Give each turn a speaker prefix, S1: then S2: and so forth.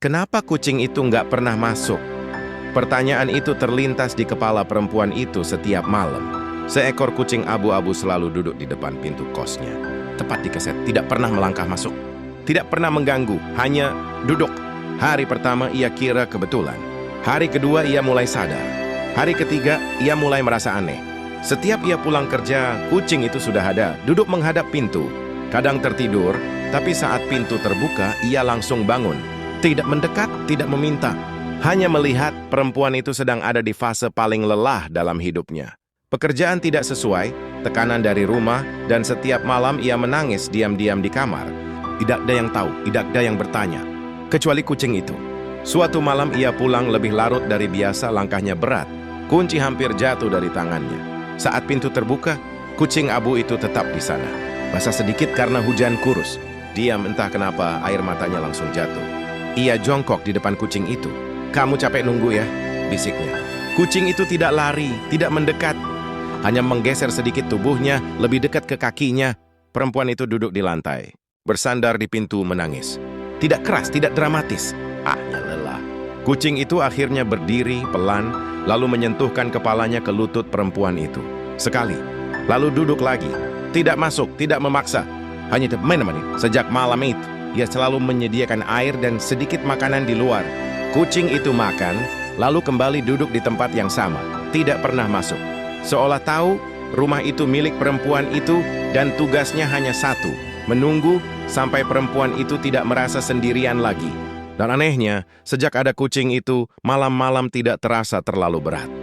S1: Kenapa kucing itu nggak pernah masuk? Pertanyaan itu terlintas di kepala perempuan itu setiap malam. Seekor kucing abu-abu selalu duduk di depan pintu kosnya. Tepat di keset, tidak pernah melangkah masuk. Tidak pernah mengganggu, hanya duduk. Hari pertama ia kira kebetulan. Hari kedua ia mulai sadar. Hari ketiga ia mulai merasa aneh. Setiap ia pulang kerja, kucing itu sudah ada, duduk menghadap pintu. Kadang tertidur, tapi saat pintu terbuka, ia langsung bangun. Tidak mendekat, tidak meminta. Hanya melihat perempuan itu sedang ada di fase paling lelah dalam hidupnya. Pekerjaan tidak sesuai, tekanan dari rumah, dan setiap malam ia menangis diam-diam di kamar. Tidak ada yang tahu, tidak ada yang bertanya. Kecuali kucing itu. Suatu malam ia pulang lebih larut dari biasa, langkahnya berat. Kunci hampir jatuh dari tangannya. Saat pintu terbuka, kucing abu itu tetap di sana. Basah sedikit karena hujan kurus. Diam, entah kenapa air matanya langsung jatuh. Ia jongkok di depan kucing itu. "Kamu capek nunggu ya?" bisiknya. Kucing itu tidak lari, tidak mendekat. Hanya menggeser sedikit tubuhnya, lebih dekat ke kakinya. Perempuan itu duduk di lantai, bersandar di pintu menangis. Tidak keras, tidak dramatis. Ya lelah. Kucing itu akhirnya berdiri pelan, lalu menyentuhkan kepalanya ke lutut perempuan itu. Sekali, lalu duduk lagi. Tidak masuk, tidak memaksa. Hanya menemani. Sejak malam itu, ia selalu menyediakan air dan sedikit makanan di luar. Kucing itu makan, lalu kembali duduk di tempat yang sama. Tidak pernah masuk. Seolah tahu, rumah itu milik perempuan itu dan tugasnya hanya satu, menunggu sampai perempuan itu tidak merasa sendirian lagi. Dan anehnya, sejak ada kucing itu, malam-malam tidak terasa terlalu berat.